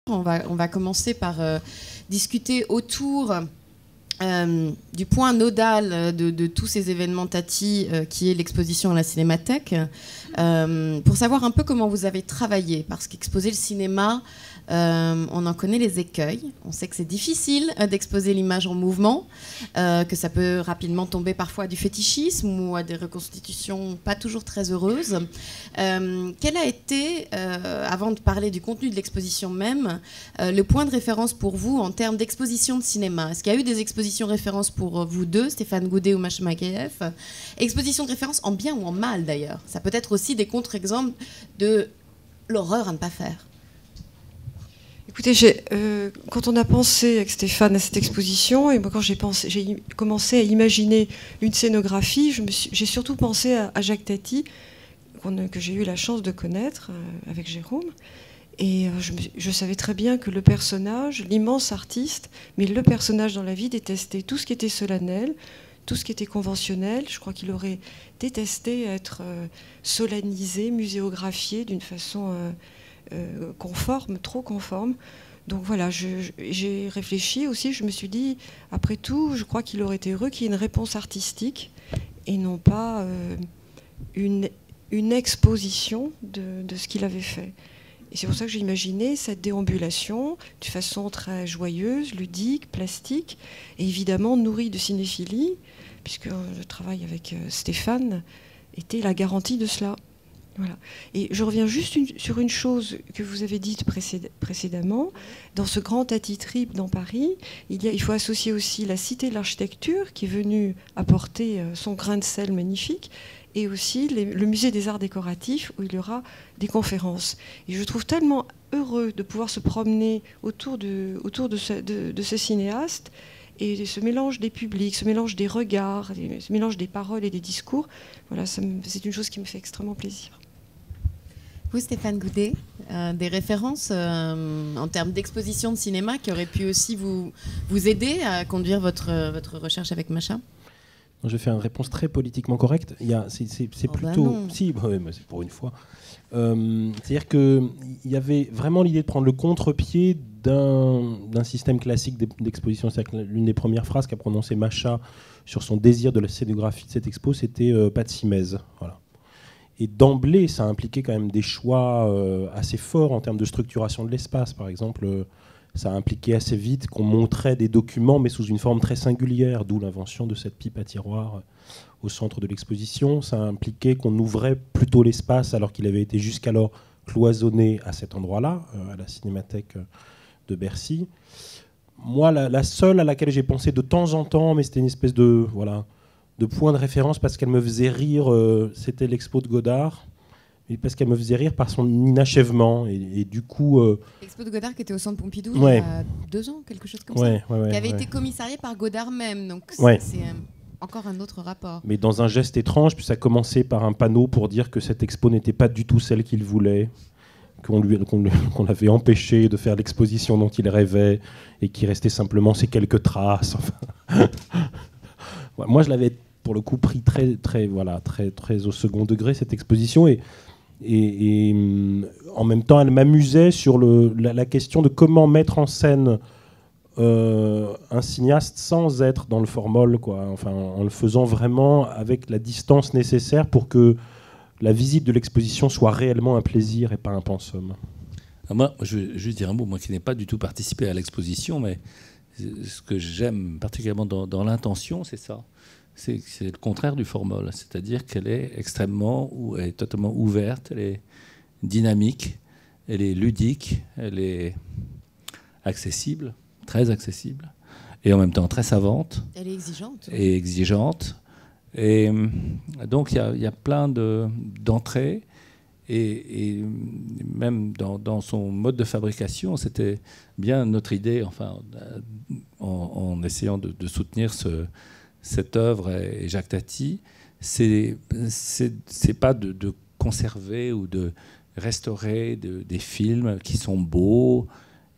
On va commencer par discuter autour du point nodal de tous ces événements Tati, qui est l'exposition à la Cinémathèque, pour savoir un peu comment vous avez travaillé, parce qu'exposer le cinéma, on en connaît les écueils. On sait que c'est difficile d'exposer l'image en mouvement, que ça peut rapidement tomber parfois à du fétichisme ou à des reconstitutions pas toujours très heureuses. Quel a été, avant de parler du contenu de l'exposition même, le point de référence pour vous en termes d'exposition de cinéma? Est-ce qu'il y a eu des expositions références pour vous deux, Stéphane Goudet ou Macha Makeyev? Exposition de référence en bien ou en mal d'ailleurs. Ça peut être aussi des contre-exemples de l'horreur à ne pas faire. Écoutez, quand on a pensé avec Stéphane à cette exposition, et moi quand j'ai commencé à imaginer une scénographie, j'ai surtout pensé à Jacques Tati, que j'ai eu la chance de connaître avec Jérôme. Et je savais très bien que le personnage, l'immense artiste, mais le personnage dans la vie détestait tout ce qui était solennel, tout ce qui était conventionnel. Je crois qu'il aurait détesté être solennisé, muséographié d'une façon conforme, trop conforme. Donc voilà, j'ai réfléchi aussi, je me suis dit, après tout, je crois qu'il aurait été heureux qu'il y ait une réponse artistique et non pas une exposition de ce qu'il avait fait. Et c'est pour ça que j'ai imaginé cette déambulation de façon très joyeuse, ludique, plastique, et évidemment nourrie de cinéphilie, puisque le travail avec Stéphane était la garantie de cela. Voilà. Et je reviens juste sur une chose que vous avez dite précédemment. Dans ce grand Tati Trip dans Paris, il faut associer aussi la Cité de l'Architecture, qui est venue apporter son grain de sel magnifique, et aussi le musée des arts décoratifs, où il y aura des conférences. Et je trouve tellement heureux de pouvoir se promener autour de ce cinéaste, et ce mélange des publics, ce mélange des regards, ce mélange des paroles et des discours. Voilà, c'est une chose qui me fait extrêmement plaisir. Vous, Stéphane Goudet, des références en termes d'exposition de cinéma qui auraient pu aussi vous aider à conduire votre recherche avec Macha? Je vais faire une réponse très politiquement correcte. C'est plutôt... Bah si, mais c'est pour une fois. C'est-à-dire qu'il y avait vraiment l'idée de prendre le contre-pied d'un système classique d'exposition. C'est-à-dire que l'une des premières phrases qu'a prononcée Macha sur son désir de la scénographie de cette expo, c'était « pas de simèse ». Voilà. Et d'emblée, ça impliquait quand même des choix assez forts en termes de structuration de l'espace. Par exemple, ça a impliqué assez vite qu'on montrait des documents, mais sous une forme très singulière, d'où l'invention de cette pipe à tiroir au centre de l'exposition. Ça a impliqué qu'on ouvrait plutôt l'espace, alors qu'il avait été jusqu'alors cloisonné à cet endroit-là, à la Cinémathèque de Bercy. Moi, la seule à laquelle j'ai pensé de temps en temps, mais c'était une espèce de point de référence parce qu'elle me faisait rire, c'était l'expo de Godard, et parce qu'elle me faisait rire par son inachèvement. Et du coup... L'expo de Godard qui était au Centre Pompidou il ouais. y a 2 ans, quelque chose comme ça, qui avait été commissarié par Godard même. Donc c'est encore un autre rapport. Mais dans un geste étrange, puis ça a commencé par un panneau pour dire que cette expo n'était pas du tout celle qu'il voulait, qu'on l'avait empêché de faire l'exposition dont il rêvait, et qu'il restait simplement ces quelques traces. Enfin... Moi, je l'avais pour le coup pris très au second degré, cette exposition, et en même temps elle m'amusait sur la question de comment mettre en scène un cinéaste sans être dans le formol, quoi. Enfin, en le faisant vraiment avec la distance nécessaire pour que la visite de l'exposition soit réellement un plaisir et pas un pensum. Moi, je vais juste dire un mot, moi qui n'ai pas du tout participé à l'exposition, mais ce que j'aime particulièrement dans l'intention, c'est ça. C'est le contraire du formol, c'est-à-dire qu'elle est elle est totalement ouverte, elle est dynamique, elle est ludique, elle est accessible, très accessible, et en même temps très savante. Elle est exigeante. Et exigeante. Et donc il y a plein d'entrées, et même dans son mode de fabrication, c'était bien notre idée, enfin, en essayant de soutenir cette œuvre et Jacques Tati, c'est pas de conserver ou de restaurer des films qui sont beaux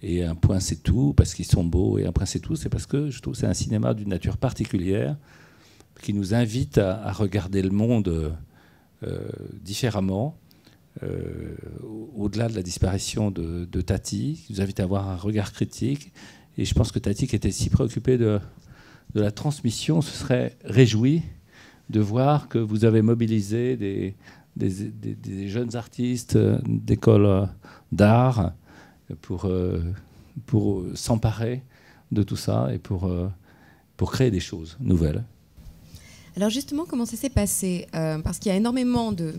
et un point c'est tout, parce qu'ils sont beaux et un point c'est tout. C'est parce que je trouve que c'est un cinéma d'une nature particulière qui nous invite à regarder le monde différemment, au-delà de la disparition de Tati, qui nous invite à avoir un regard critique. Et je pense que Tati, qui était si préoccupée de la transmission, se serait réjouie de voir que vous avez mobilisé des jeunes artistes d'écoles d'art pour s'emparer de tout ça et pour créer des choses nouvelles. Alors justement, comment ça s'est passé parce qu'il y a énormément de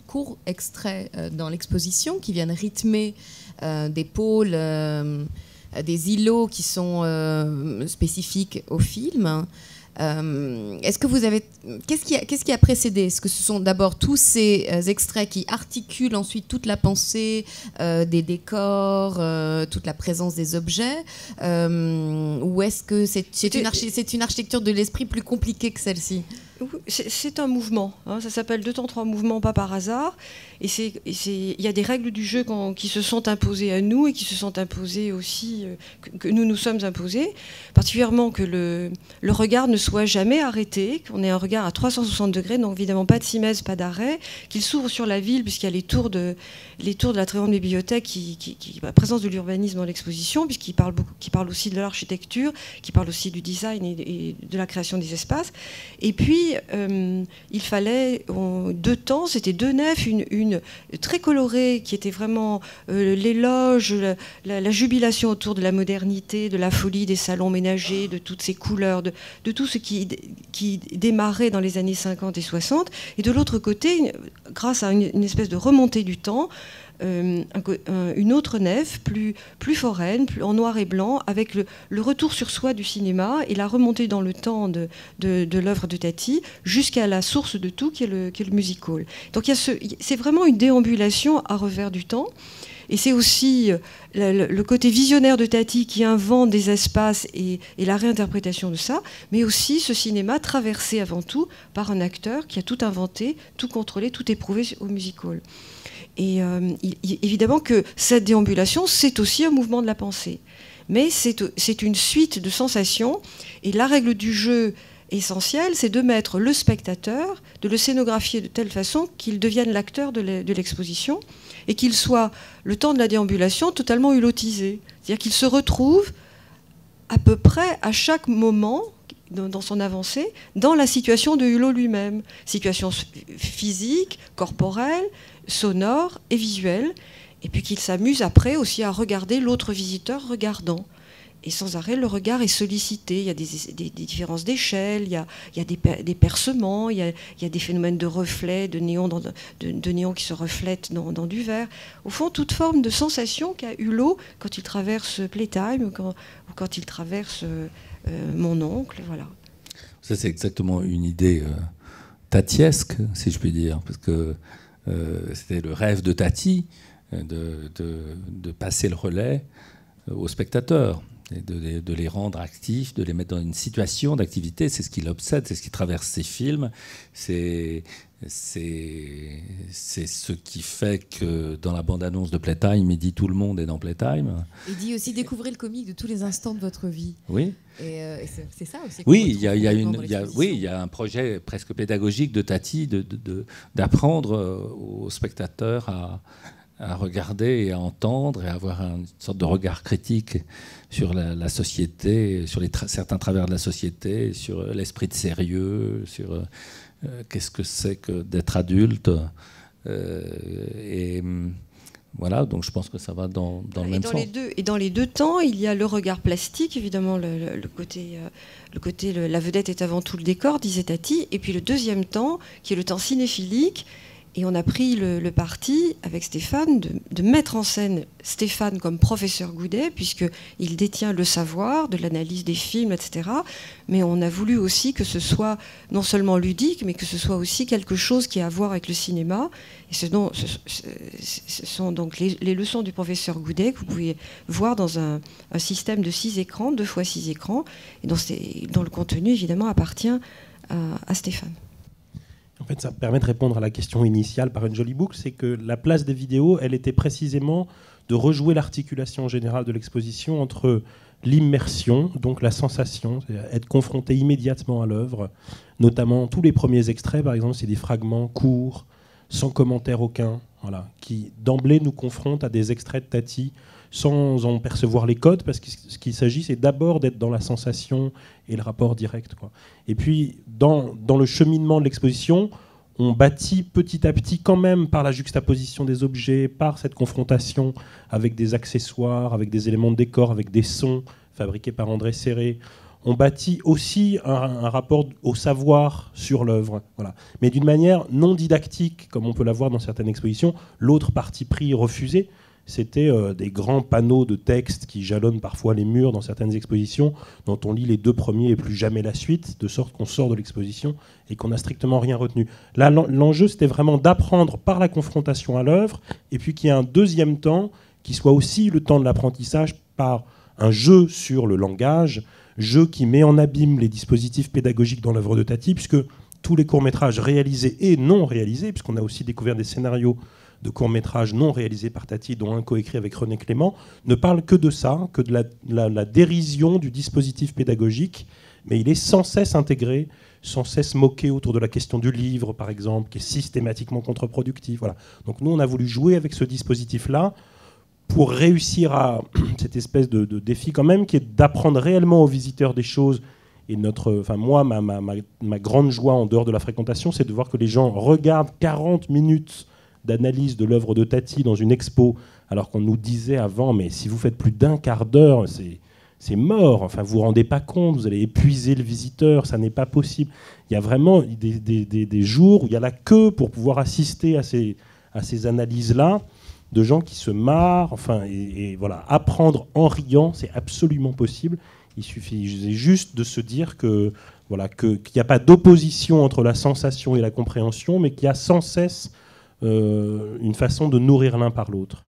courts extraits dans l'exposition qui viennent rythmer des pôles, des îlots qui sont spécifiques au film. Est-ce que vous avez... Qu'est-ce qui a précédé? Est-ce que ce sont d'abord tous ces extraits qui articulent ensuite toute la pensée des décors, toute la présence des objets, ou est-ce que c'est une architecture de l'esprit plus compliquée que celle-ci? C'est un mouvement, hein, ça s'appelle 2 temps 3 mouvements, pas par hasard. Et il y a des règles du jeu qui se sont imposées à nous et qui se sont imposées aussi, que nous nous sommes imposées, particulièrement que le regard ne soit jamais arrêté, qu'on ait un regard à 360 degrés, donc évidemment pas de simèse, pas d'arrêt, qu'il s'ouvre sur la ville, puisqu'il y a les tours de la très grande bibliothèque, la présence de l'urbanisme dans l'exposition, qui parle aussi de l'architecture, qui parle aussi du design et de la création des espaces. Et puis, il fallait 2 temps, c'était 2 nefs, une très colorée qui était vraiment l'éloge, la jubilation autour de la modernité, de la folie des salons ménagers, de toutes ces couleurs, de tout ce qui démarrait dans les années 50 et 60. Et de l'autre côté, grâce à une espèce de remontée du temps, une autre nef plus foraine, en noir et blanc, avec le retour sur soi du cinéma et la remontée dans le temps de l'œuvre de Tati jusqu'à la source de tout qui est le music hall. Donc c'est vraiment une déambulation à revers du temps. Et c'est aussi le côté visionnaire de Tati qui invente des espaces et la réinterprétation de ça, mais aussi ce cinéma traversé avant tout par un acteur qui a tout inventé, tout contrôlé, tout éprouvé au music hall. Et évidemment que cette déambulation, c'est aussi un mouvement de la pensée. Mais c'est une suite de sensations. Et la règle du jeu essentielle, c'est de mettre le spectateur, de le scénographier de telle façon qu'il devienne l'acteur de l'exposition et qu'il soit, le temps de la déambulation, totalement hulottisé. C'est-à-dire qu'il se retrouve à peu près à chaque moment dans son avancée, dans la situation de Hulot lui-même. Situation physique, corporelle, sonore et visuelle. Et puis qu'il s'amuse après aussi à regarder l'autre visiteur regardant. Et sans arrêt, le regard est sollicité. Il y a des différences d'échelle, il y a des percements, il y a des phénomènes de reflets, de néon, de néon qui se reflètent dans du verre. Au fond, toute forme de sensation qu'a Hulot quand il traverse Playtime ou quand il traverse Mon oncle. Voilà. Ça, c'est exactement une idée tatiesque, si je puis dire, parce que c'était le rêve de Tati de passer le relais aux spectateurs. Et de les rendre actifs, de les mettre dans une situation d'activité. C'est ce qui l'obsède, c'est ce qui traverse ses films. C'est ce qui fait que dans la bande-annonce de Playtime, il dit tout le monde est dans Playtime. Il dit aussi découvrez le comique de tous les instants de votre vie. Oui. Et c'est ça aussi. Oui, il y a un projet presque pédagogique de Tati d'apprendre aux spectateurs à regarder et à entendre et à avoir une sorte de regard critique sur la société, sur certains travers de la société, sur l'esprit de sérieux, sur qu'est-ce que c'est que d'être adulte. Et voilà, donc je pense que ça va dans le même sens. Et dans les 2 temps, il y a le regard plastique, évidemment, le côté la vedette est avant tout le décor, disait Tati, et puis le deuxième temps, qui est le temps cinéphilique. Et on a pris le parti, avec Stéphane, de mettre en scène Stéphane comme professeur Goudet, puisqu'il détient le savoir de l'analyse des films, etc. Mais on a voulu aussi que ce soit non seulement ludique, mais que ce soit aussi quelque chose qui a à voir avec le cinéma. Et ce sont donc les leçons du professeur Goudet que vous pouvez voir dans un système de 6 écrans, 2 fois 6 écrans, et dont le contenu, évidemment, appartient à Stéphane. En fait, ça permet de répondre à la question initiale par une jolie boucle, c'est que la place des vidéos, elle était précisément de rejouer l'articulation générale de l'exposition entre l'immersion, donc la sensation, être confronté immédiatement à l'œuvre, notamment tous les premiers extraits, par exemple, c'est des fragments courts sans commentaire aucun, voilà, qui d'emblée nous confronte à des extraits de Tati sans en percevoir les codes, parce que ce qu'il s'agit, c'est d'abord d'être dans la sensation et le rapport direct, quoi. Et puis, dans le cheminement de l'exposition, on bâtit petit à petit quand même par la juxtaposition des objets, par cette confrontation avec des accessoires, avec des éléments de décor, avec des sons fabriqués par André Serré. On bâtit aussi un rapport au savoir sur l'œuvre, voilà. Mais d'une manière non didactique, comme on peut l'avoir dans certaines expositions. L'autre parti pris refusé, c'était des grands panneaux de texte qui jalonnent parfois les murs dans certaines expositions, dont on lit les 2 premiers et plus jamais la suite, de sorte qu'on sort de l'exposition et qu'on n'a strictement rien retenu. Là, l'enjeu, c'était vraiment d'apprendre par la confrontation à l'œuvre, et puis qu'il y ait un deuxième temps qui soit aussi le temps de l'apprentissage par un jeu sur le langage, jeu qui met en abîme les dispositifs pédagogiques dans l'œuvre de Tati, puisque tous les courts-métrages réalisés et non réalisés, puisqu'on a aussi découvert des scénarios de courts-métrages non réalisés par Tati, dont un coécrit avec René Clément, ne parlent que de ça, que de la dérision du dispositif pédagogique, mais il est sans cesse intégré, sans cesse moqué autour de la question du livre, par exemple, qui est systématiquement contre-productif. Voilà. Donc nous, on a voulu jouer avec ce dispositif-là, pour réussir à cette espèce de défi quand même, qui est d'apprendre réellement aux visiteurs des choses. Et moi, ma grande joie en dehors de la fréquentation, c'est de voir que les gens regardent 40 minutes d'analyse de l'œuvre de Tati dans une expo, alors qu'on nous disait avant, mais si vous faites plus d'un quart d'heure, c'est mort, enfin vous vous rendez pas compte, vous allez épuiser le visiteur, ça n'est pas possible. Il y a vraiment des jours où il y a la queue pour pouvoir assister à ces analyses-là, de gens qui se marrent, enfin, et voilà, apprendre en riant, c'est absolument possible. Il suffit juste de se dire que voilà, qu'il n'y a pas d'opposition entre la sensation et la compréhension, mais qu'il y a sans cesse une façon de nourrir l'un par l'autre.